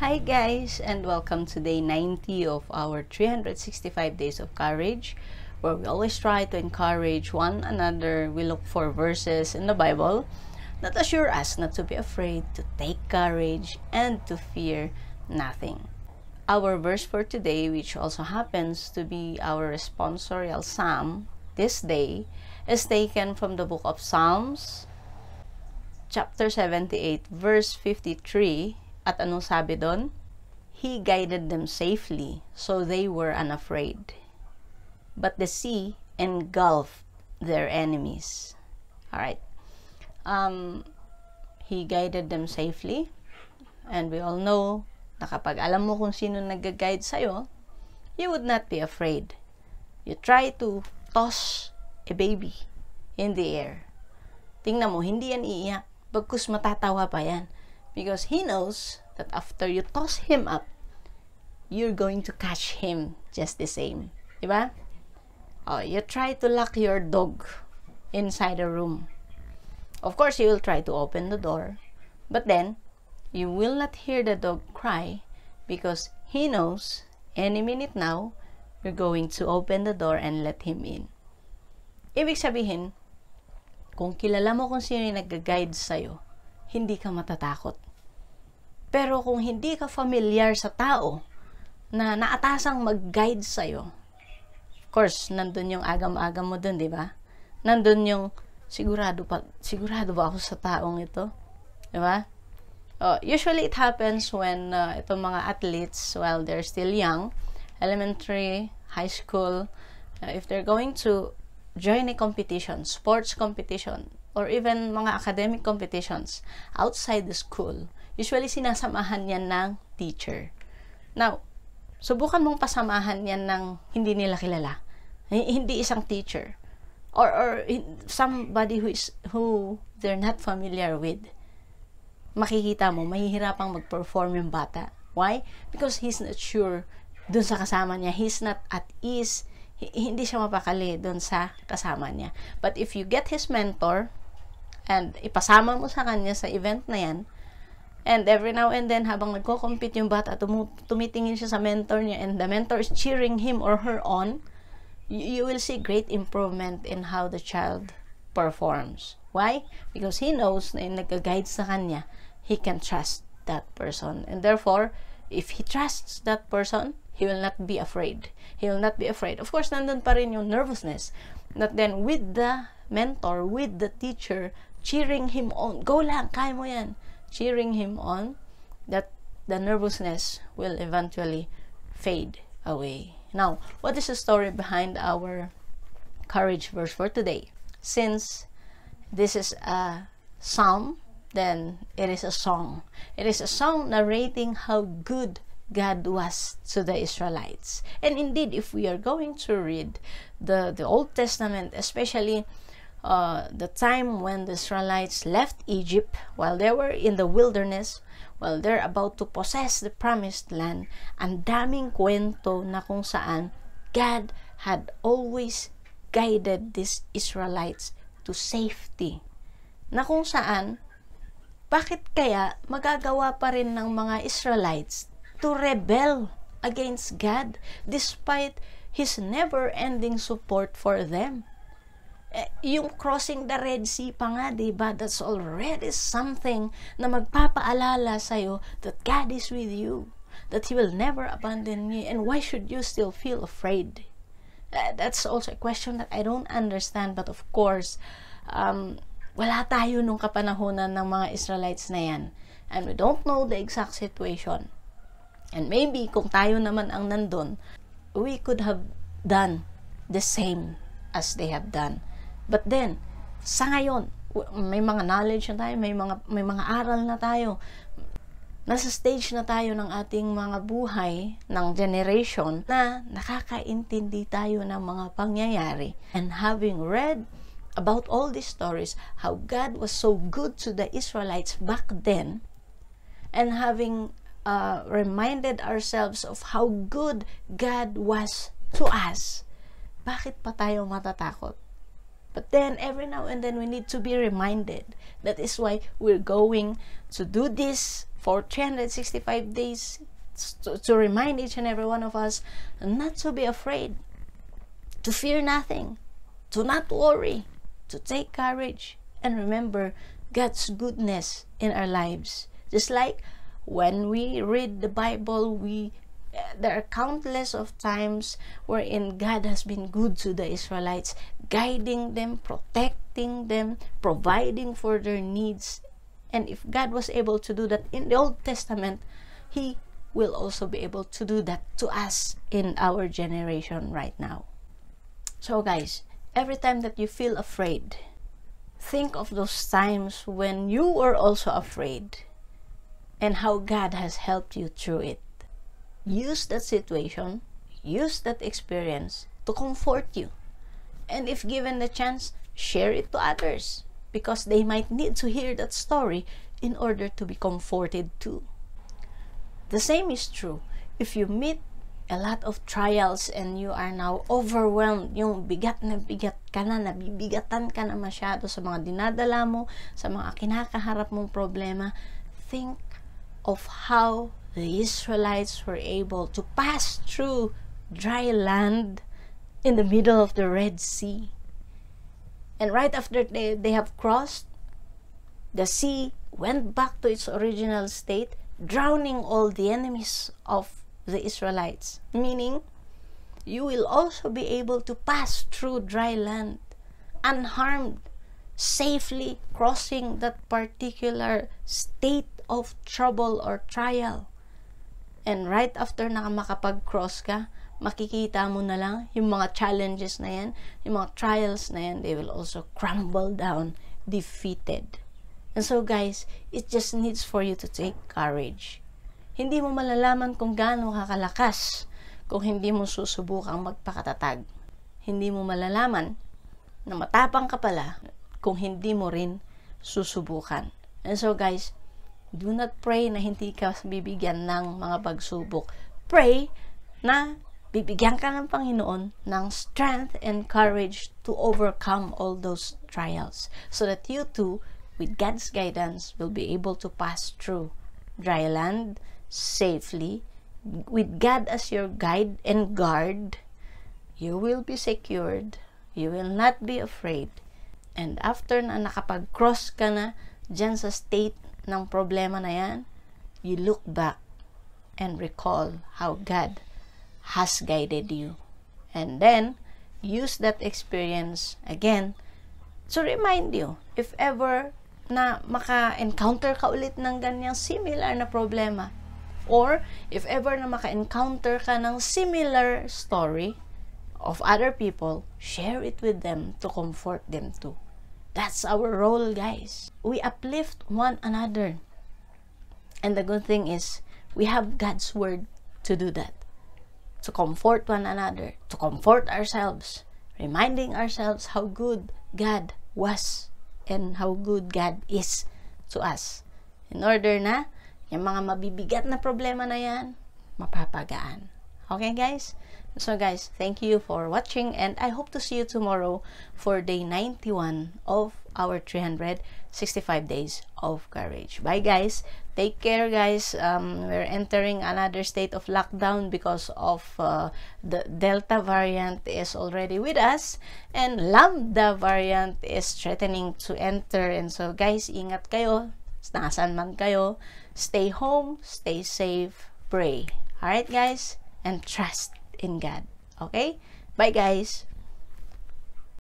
Hi guys, and welcome to day 90 of our 365 days of courage, where we always try to encourage one another. We look for verses in the Bible that assure us not to be afraid, to take courage, and to fear nothing. Our verse for today, which also happens to be our responsorial psalm this day, is taken from the book of Psalms, chapter 78, verse 53. At anong sabi doon? He guided them safely, so they were unafraid. But the sea engulfed their enemies. Alright. He guided them safely. And we all know na kapag alam mo kung sino nag-guide sa'yo, you would not be afraid. You try to toss a baby in the air. Tingnan mo, hindi yan iiyak. Bagkus matatawa pa yan. Because he knows that after you toss him up, you're going to catch him just the same. Diba? Oh, you try to lock your dog inside a room. Of course, you will try to open the door. But then, you will not hear the dog cry because he knows any minute now, you're going to open the door and let him in. Ibig sabihin, kung kilala mo kung sino yung nag-guide sa'yo, hindi ka matatakot. Pero kung hindi ka familiar sa tao na naatasang mag-guide sa'yo, of course, nandun yung agam-agam mo dun, di ba? Nandun yung sigurado ba ako sa taong ito? Di ba? Usually, it happens when itong mga athletes, while they're still young, elementary, high school, if they're going to join a competition, sports competition, or even mga academic competitions outside the school, usually sinasamahan yan ng teacher. Now, subukan mong pasamahan yan ng hindi nila kilala. Hindi isang teacher. Or somebody who they're not familiar with. Makikita mo, mahihirapang mag-perform yung bata. Why? Because he's not sure dun sa kasama niya. He's not at ease. Hindi siya mapakali dun sa kasama niya. But if you get his mentor, and ipasama mo sa kanya sa event na yan, and every now and then, habang nagko-compete yung bata, tumitingin siya sa mentor niya, and the mentor is cheering him or her on, you will see great improvement in how the child performs. Why? Because he knows na yung nag-guide sa kanya, he can trust that person. And therefore, if he trusts that person, he will not be afraid. He will not be afraid. Of course, nandun pa rin yung nervousness. But then, with the mentor, with the teacher, cheering him on, go lang, kaya mo yan, cheering him on, that the nervousness will eventually fade away. Now, what is the story behind our courage verse for today? Since this is a psalm, then it is a song. It is a song narrating how good God was to the Israelites. And indeed, if we are going to read the Old Testament, especially the time when the Israelites left Egypt, while they were in the wilderness, while they're about to possess the promised land, ang daming kwento na kung saan God had always guided these Israelites to safety. Na kung saan, bakit kaya magagawa pa rin ng mga Israelites to rebel against God despite His never-ending support for them? Yung crossing the Red Sea pa nga, diba? That's already something na magpapaalala sa'yo that God is with you, that He will never abandon you, and why should you still feel afraid? That's also a question that I don't understand, but of course, wala tayo nung kapanahonan ng mga Israelites na yan, and we don't know the exact situation. And maybe, kung tayo naman ang nandun, we could have done the same as they have done. But then, sa ngayon, may mga knowledge na tayo, may mga aral na tayo. Nasa stage na tayo ng ating mga buhay, ng generation, na nakakaintindi tayo ng mga pangyayari. And having read about all these stories, how God was so good to the Israelites back then, and having reminded ourselves of how good God was to us, bakit pa tayo matatakot? But then every now and then we need to be reminded. That is why we're going to do this for 365 days to remind each and every one of us not to be afraid, to fear nothing, to not worry, to take courage, and remember God's goodness in our lives. Just like when we read the Bible, there are countless of times wherein God has been good to the Israelites, guiding them, protecting them, providing for their needs. And if God was able to do that in the Old Testament, He will also be able to do that to us in our generation right now. So guys, every time that you feel afraid, think of those times when you were also afraid and how God has helped you through it. Use that situation, use that experience to comfort you. And if given the chance, share it to others, because they might need to hear that story in order to be comforted too. The same is true if you meet a lot of trials and you are now overwhelmed, yung bigat na bigat ka na, nabibigatan ka na masyado sa mga dinadala mo, sa mga kinakaharap mong problema. Think of how the Israelites were able to pass through dry land in the middle of the Red Sea. And right after they have crossed, the sea went back to its original state, drowning all the enemies of the Israelites. Meaning, you will also be able to pass through dry land unharmed, safely crossing that particular state of trouble or trial. And right after na makapag-cross ka, makikita mo na lang yung mga challenges na yan, yung mga trials na yan, they will also crumble down, defeated. And so guys, it just needs for you to take courage. Hindi mo malalaman kung gaano kakalakas kung hindi mo susubukang magpakatatag. Hindi mo malalaman na matapang ka pala kung hindi mo rin susubukan. And so guys, do not pray na hindi ka bibigyan ng mga pagsubok. Pray na bibigyan ka ng Panginoon ng strength and courage to overcome all those trials, so that you too, with God's guidance, will be able to pass through dry land safely. With God as your guide and guard, you will be secured. You will not be afraid. And after na nakapag-cross ka na dyan sa state ng problema na yan, you look back and recall how God has guided you. And then, use that experience again to remind you, if ever na maka-encounter ka ulit ng ganyang similar na problema, or if ever na maka-encounter ka ng similar story of other people, share it with them to comfort them too. That's our role, guys. We uplift one another. And the good thing is, we have God's word to do that. To comfort one another, to comfort ourselves, reminding ourselves how good God was and how good God is to us. In order na, yung mga mabibigat na problema na yan, mapapagaan. Okay, guys? So guys, thank you for watching, and I hope to see you tomorrow for day 91 of our 365 days of courage. Bye guys. Take care, guys. We're entering another state of lockdown because of the Delta variant is already with us, and Lambda variant is threatening to enter. And so guys, ingat kayo. Nasan man kayo. Stay home, stay safe, pray. Alright guys? And trust in God. Okay? Bye guys.